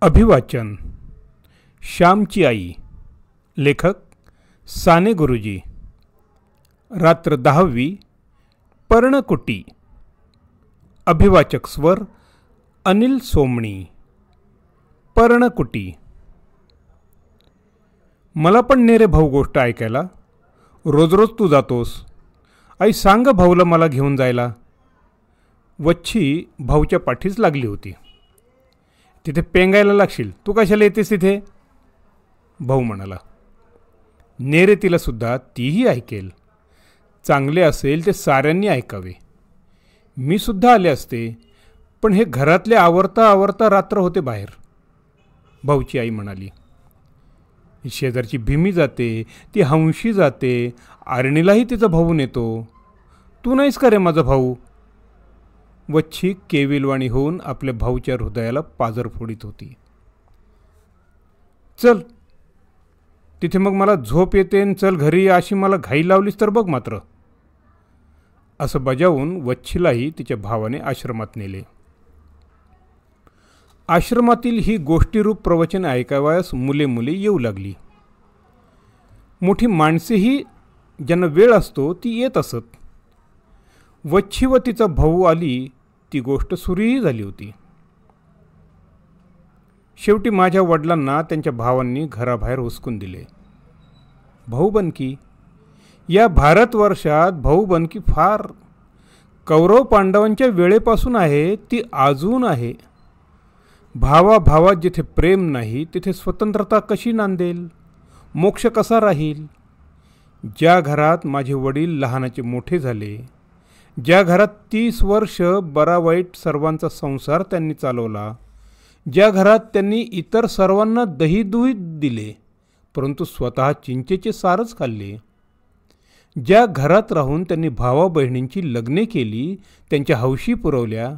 अभिवाचन श्यामची आई. लेखक साने गुरुजी. रात्र 10वी. पर्णकुटी. अभिवाचक स्वर अनिल सोमणी. पर्णकुटी. मला पण नेरे भाऊ गोष्ट ऐकायला. रोज रोज तू जातोस. आई सांग भाऊला मला घेऊन जायला. वच्छी भाऊच्या पाठीच लागली होती. तिथे पेंगायला लागशील, तू कशाला येतेस तिथे? भाऊ म्हणाला. नेरे तिला सुद्धा तीही ऐकेल. चांगले असेल ते साऱ्यांनी ऐकावे. मी सुद्धा आले असते, पण हे घरातले आवरता आवरता रात्र होते बाहेर. भाऊची आई म्हणाली. शेजारची भीमी जाते, ती हंशी जाते, आरणीलाही तिचा भाऊ नेतो. तू नाहीस का रे माझा भाऊ? वच्छी केविलवाणी होऊन आपल्या भाऊच्या हृदयाला पाजर फोडीत होती. चल तिथे मग मला झोप येते, चल घरी अशी मला घाई लावलीस तर बघ मात्र. असं बजावून वच्छीलाही तिच्या भावाने आश्रमात नेले. आश्रमातील ही गोष्टीरूप प्रवचन ऐकावयास मुले मुले येऊ लागली. मोठी माणसेही ज्यांना वेळ असतो ती येत असत. वच्छी व तिचा भाऊ आली ती गोष्ट सुरूही झाली होती. शेवटी माझ्या वडिलांना त्यांच्या भावांनी घराबाहेर हुसकून दिले. भाऊबंदकी. या भारतवर्षात भाऊबंदकी फार कौरव पांडवांच्या वेळेपासून आहे, ती अजून आहे. भावाभावात जिथे प्रेम नाही तिथे स्वतंत्रता कशी नांदेल, मोक्ष कसा राहील? ज्या घरात माझे वडील लहानाचे मोठे झाले, ज्या घरात 30 वर्ष बरा वाईट सर्वांचा संसार त्यांनी चालवला, ज्या घरात त्यांनी इतर सर्वांना दही दूध दिले परंतु स्वतः चिंचेचे सारच खाल्ले, ज्या घरात राहून त्यांनी भावा बहिणींची लग्ने केली, त्यांच्या हौशी पुरवल्या,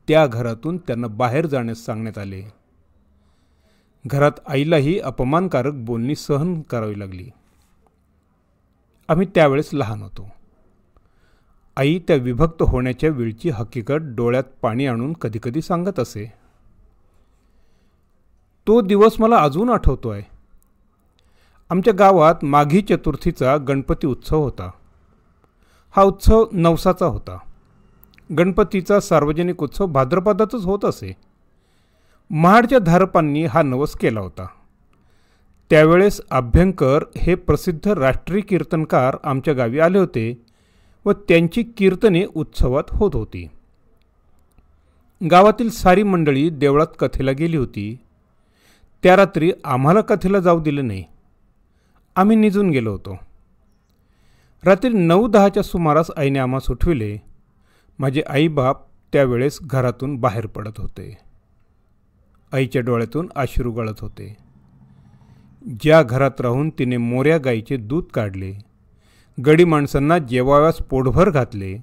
त्या घरातून त्यांना बाहेर जाण्यास सांगण्यात आले. घरात आईलाही अपमानकारक बोलणी सहन करावी लागली. आम्ही त्यावेळेस लहान होतो. आई त्या विभक्त होण्याच्या वेळची हकीकत डोळ्यात पाणी आणून कधीकधी सांगत असे. तो दिवस मला अजून आठवतो आहे. आमच्या गावात माघी चतुर्थीचा गणपती उत्सव होता. हा उत्सव नवसाचा होता. गणपतीचा सार्वजनिक उत्सव भाद्रपदातच होत असे. महाडच्या धारपांनी हा नवस केला होता. त्यावेळेस अभ्यंकर हे प्रसिद्ध राष्ट्रीय कीर्तनकार आमच्या गावी आले होते व त्यांची कीर्तने उत्सवात होत होती. गावातील सारी मंडळी देवळात कथेला गेली होती. त्या रात्री आम्हाला कथेला जाऊ दिले नाही. आम्ही निजून गेलो होतो. रात्री 9-10च्या सुमारास आईने आम्हा उठविले. माझे आईबाप त्यावेळेस घरातून बाहेर पडत होते. आईच्या डोळ्यातून अश्रू गळत होते. ज्या घरात राहून तिने मोऱ्या गाईचे दूध काढले, गडी माणसांना जेवाव्यास पोटभर घातले,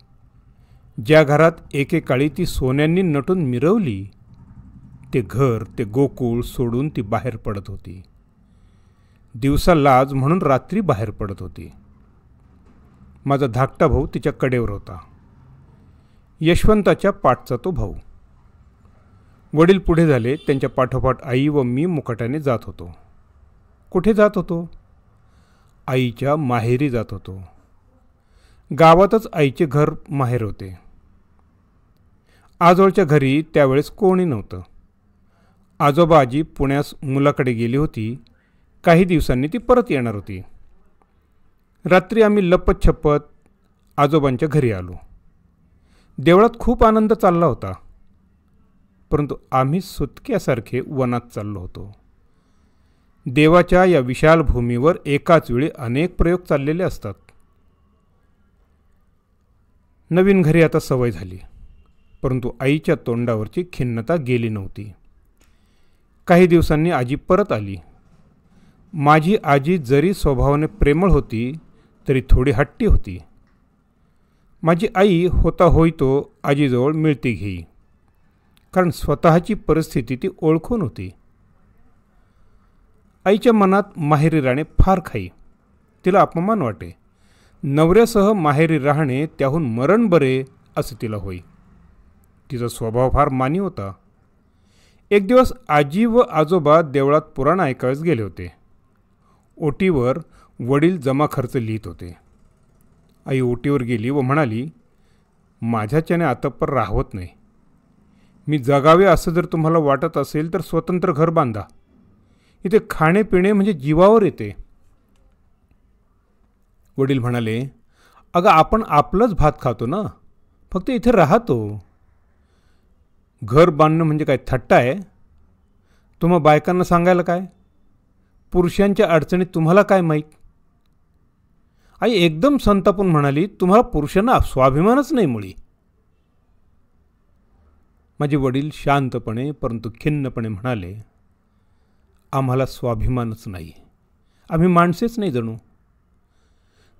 ज्या घरात एकेकाळी ती सोन्यांनी नटून मिरवली, ते घर, ते गोकुळ सोडून ती बाहेर पडत होती. दिवसा लाज म्हणून रात्री बाहेर पडत होती. माझा धाकटा भाऊ तिच्या कडेवर होता. यशवंताच्या पाठचा तो भाऊ. वडील पुढे झाले. त्यांच्या पाठोपाठ आई व मी मुकाट्याने जात होतो. कुठे जात होतो? आईच्या माहेरी जात होतो. गावातच आईचे घर माहेर होते. आजोळच्या घरी त्यावेळेस कोणी नव्हतं. आजोबा आजी पुण्यास मुलाकडे गेली होती. काही दिवसांनी ती परत येणार होती. रात्री आम्ही लपतछपत आजोबांच्या घरी आलो. देवळात खूप आनंद चालला होता, परंतु आम्ही सुटक्यासारखे वनात चाललो होतो. देवाच्या या विशाल भूमीवर एकाच वेळी अनेक प्रयोग चाललेले असतात. नवीन घरी आता सवय झाली, परंतु आईच्या तोंडावरची खिन्नता गेली नव्हती. काही दिवसांनी आजी परत आली. माझी आजी जरी स्वभावाने प्रेमळ होती तरी थोडी हट्टी होती. माझी आई होता होई तो आजीजवळ मिळती घेई, कारण स्वतःची परिस्थिती ती ओळखून होती. आईच्या मनात माहेरी राहणे फार खाई. तिला अपमान वाटे. नवऱ्यासह माहेरी राहणे त्याहून मरण बरे असे तिला होई. तिचा स्वभाव फार मानी होता. एक दिवस आजी व आजोबा देवळात पुराण ऐकावयास गेले होते. ओटीवर वडील जमा खर्च लिहित होते. आई ओटीवर गेली व म्हणाली, माझ्याच्याने आतपर राहवत नाही. मी जगावे असं जर तुम्हाला वाटत असेल तर स्वतंत्र घर बांधा. इथे खाणे पिणे म्हणजे जीवावर येते. वडील म्हणाले, अगं आपण आपलंच भात खातो ना, फक्त इथे राहतो. घर बांधणं म्हणजे काय थट्टा आहे? तुम्हा बायकांना सांगायला काय? पुरुषांच्या अडचणीत तुम्हाला काय माहीत? आई एकदम संतापून म्हणाली, तुम्हाला पुरुषांना स्वाभिमानच नाही मुळी. माझे वडील शांतपणे परंतु खिन्नपणे म्हणाले, आम्हाला स्वाभिमानच नाही. आम्ही माणसेच नाही जणू.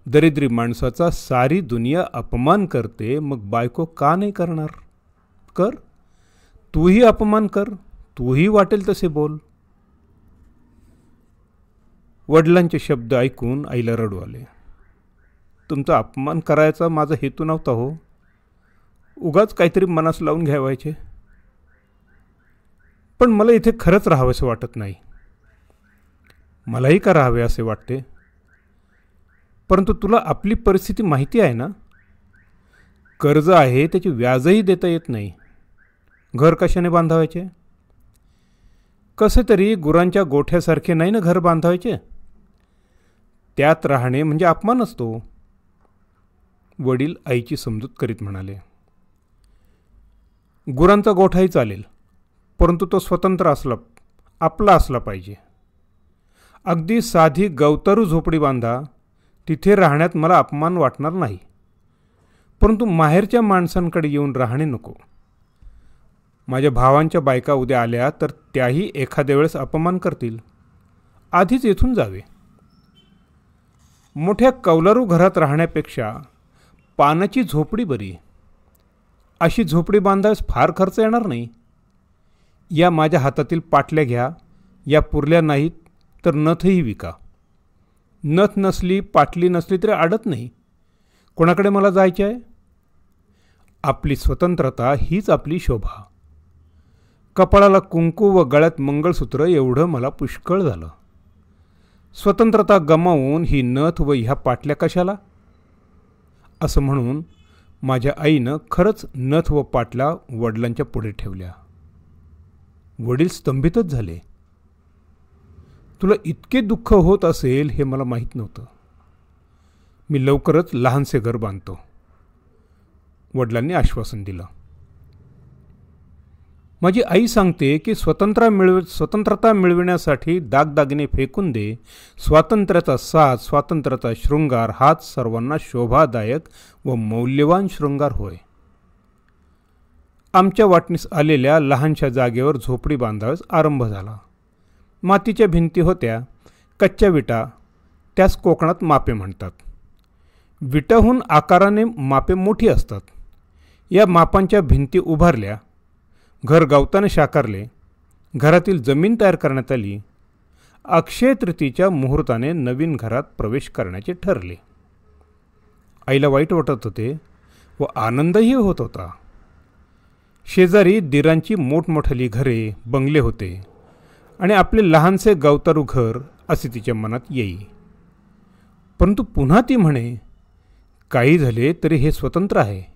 दरिद्री माणसाचा सारी दुनिया अपमान करते, मग बायको का नाही करणार? कर, तूही अपमान कर, तूही वाटेल तसे बोल. वडिलांचे शब्द ऐकून आईला रडू आले. तुमचा अपमान करायचा माझा हेतू नव्हता हो. उगाच काहीतरी मनास लावून घ्यावायचे. पण मला इथे खरंच राहावंसं वाटत नाही. मलाही का राहावे असे वाटते. परंतु तुला आपली परिस्थिती माहिती आहे ना. कर्ज आहे, त्याची व्याजही देता येत नाही. घर कशाने बांधावायचे? कसे तरी गुरांच्या गोठ्यासारखे नाही ना घर बांधावायचे. त्यात राहणे म्हणजे अपमान असतो. वडील आईची समजूत करीत म्हणाले, गुरांचा गोठाही चालेल, परंतु तो स्वतंत्र असला, आपला असला पाहिजे. अगदी साधी गवतारू झोपडी बांधा, तिथे राहण्यात मला अपमान वाटणार नाही. परंतु माहेरच्या माणसांकडे येऊन राहणे नको. माझ्या भावांच्या बायका उद्या आल्या तर त्याही एखाद्या वेळेस अपमान करतील. आधीच येथून जावे. मोठ्या कौलारू घरात राहण्यापेक्षा पानाची झोपडी बरी. अशी झोपडी बांधायस फार खर्च येणार नाही. या माझ्या हातातील पाटल्या घ्या, या पुरल्या नाहीत तर नथही विका. नथ नसली, पाटली नसली तरी अडत नाही. कोणाकडे मला जायचे आहे? आपली स्वतंत्रता हीच आपली शोभा. कपाळाला कुंकू व गळ्यात मंगळसूत्र एवढं मला पुष्कळ झालं. स्वतंत्रता गमावून ही नथ व ह्या पाटल्या कशाला? असं म्हणून माझ्या आईनं खरंच नथ व पाटल्या वडिलांच्या पुढे ठेवल्या. वडील स्तंभितच झाले. तुला इतके दुःख होत असेल हे मला माहीत नव्हतं. मी लवकरच लहानसे घर बांधतो, वडिलांनी आश्वासन दिलं. माझी आई सांगते की स्वतंत्रता मिळविण्यासाठी दागदागिने फेकून दे. स्वातंत्र्याचा साज, स्वातंत्र्याचा शृंगार हाच सर्वांना शोभादायक व मौल्यवान शृंगार होय. आमच्या वाटणीस आलेल्या लहानशा जागेवर झोपडी बांधावयास आरंभ झाला. मातीच्या भिंती होत्या, कच्च्या विटा, त्यास कोकणात मापे म्हणतात. विटाहून आकाराने मापे मोठी असतात. या मापांच्या भिंती उभारल्या. घर गवताने शाकारले. घरातील जमीन तयार करण्यात आली. अक्षय तृतीयेच्या मुहूर्ताने नवीन घरात प्रवेश करण्याचे ठरले. आईला वाईट वाटत होते व आनंदही होत होता. शेजारी दिरांची मोठमोठाली घरे, बंगले होते आणि आपले लहानसे गवतारू घर असे तिच्या मनात येई. परंतु पुन्हा ती म्हणे, काही झाले तरी हे स्वतंत्र आहे.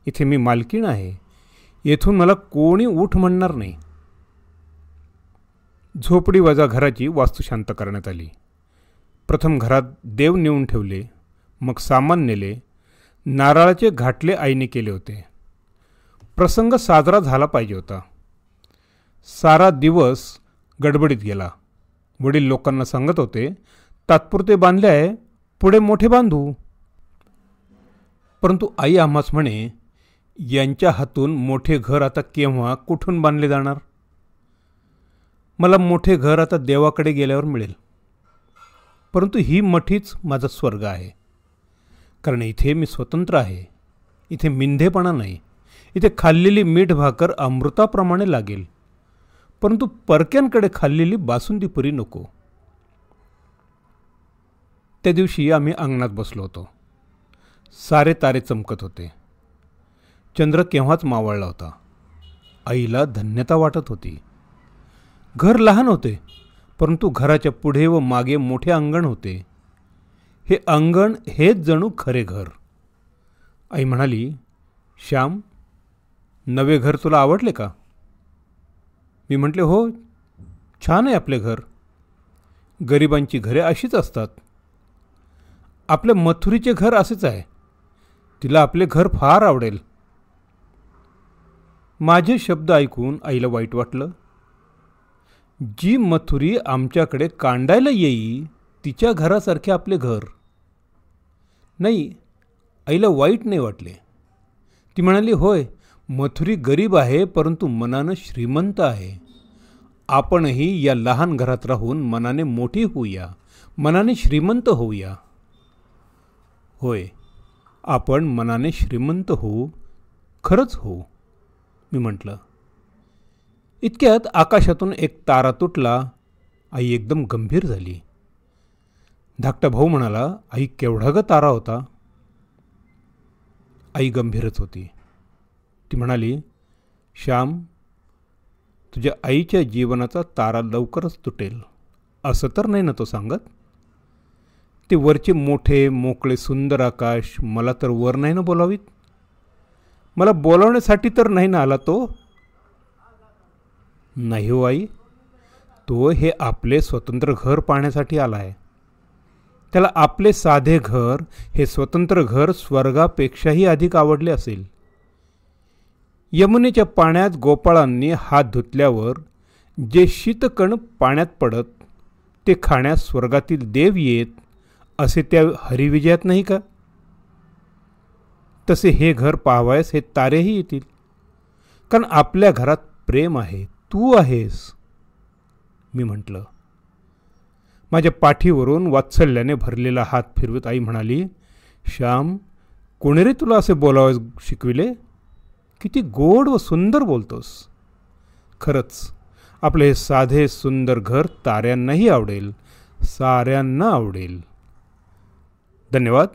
इथे मी मालकीण आहे. येथून मला कोणी उठ म्हणणार नाही. झोपडी वजा घराची वास्तू शांत करण्यात आली. प्रथम घरात देव नेऊन ठेवले, मग सामान नेले. नारळाचे घाटले आईने केले होते. प्रसंग साजरा झाला पाहिजे होता. सारा दिवस गडबडीत गेला. वडील लोकांना सांगत होते, तात्पुरते बांधले आहे, पुढे मोठे बांधू. परंतु आई आम्हास म्हणे, यांच्या हातून मोठे घर आता केव्हा कुठून बांधले जाणार? मला मोठे घर आता देवाकडे गेल्यावर मिळेल. परंतु ही मठीच माझा स्वर्ग आहे. कारण इथे मी स्वतंत्र आहे. इथे मिंधेपणा नाही. इथे खाल्लेली मीठ भाकर अमृताप्रमाणे लागेल. परंतु परक्यांकडे खाल्लेली बासुंदी पुरी नको. त्या दिवशी आम्ही अंगणात बसलो होतो. सारे तारे चमकत होते. चंद्र केव्हाच मावळला होता. आईला धन्यता वाटत होती. घर लहान होते, परंतु घराच्या पुढे व मागे मोठे अंगण होते. हे अंगण हेच जणू खरे घर. आई म्हणाली, श्याम, नवे घर तुला आवडले का? मी म्हटले, हो, छान आहे आपले घर. गरिबांची घरे अशीच असतात. आपल्या मथुरीचे घर असेच आहे. तिला आपले घर फार आवडेल. माझे शब्द ऐकून आईला वाईट वाटलं. जी मथुरी आमच्याकडे कांडायला येई तिच्या घरासारखे आपले घर. नाही, आईला वाईट नाही वाटले. ती म्हणाली, होय, मथुरी गरीब आहे, परंतु मनानं श्रीमंत आहे. आपणही या लहान घरात राहून मनाने मोठी होऊया, मनाने श्रीमंत होऊया. होय, आपण मनाने श्रीमंत होऊ, खरंच होऊ, मी म्हटलं. इतक्यात आकाशातून एक तारा तुटला. आई एकदम गंभीर झाली. धाकटा भाऊ म्हणाला, आई, केवढा ग तारा होता? आई गंभीरच होती. ती म्हणाली, श्याम, तुझ्या आईच्या जीवनाचा तारा लवकरच तुटेल असं तर नाही ना तो सांगत? ते वरचे मोठे मोकळे सुंदर आकाश मला तर वर नाही ना बोलावीत? मला बोलावण्यासाठी तर नाही ना आला तो? नाही हो आई, तो हे आपले स्वतंत्र घर पाहण्यासाठी आला आहे. त्याला आपले साधे घर, हे स्वतंत्र घर स्वर्गापेक्षाही अधिक आवडले असेल. यमुनेच्या पाण्यात गोपाळांनी हात धुतल्यावर जे शीतकण पाण्यात पडत ते खाण्यास स्वर्गातील देव येत असे त्या हरिविजयात नाही का? तसे हे घर पाहावयास हे तारेही येतील, कारण आपल्या घरात प्रेम आहे, तू आहेस, मी म्हटलं. माझ्या पाठीवरून वात्सल्याने भरलेला हात फिरवत आई म्हणाली, श्याम, कोणी रे तुला असे बोलावयास शिकविले? किती गोड व सुंदर बोलतोस. खरंच आपले हे साधे सुंदर घर ताऱ्यांनाही आवडेल, साऱ्यांना आवडेल. धन्यवाद.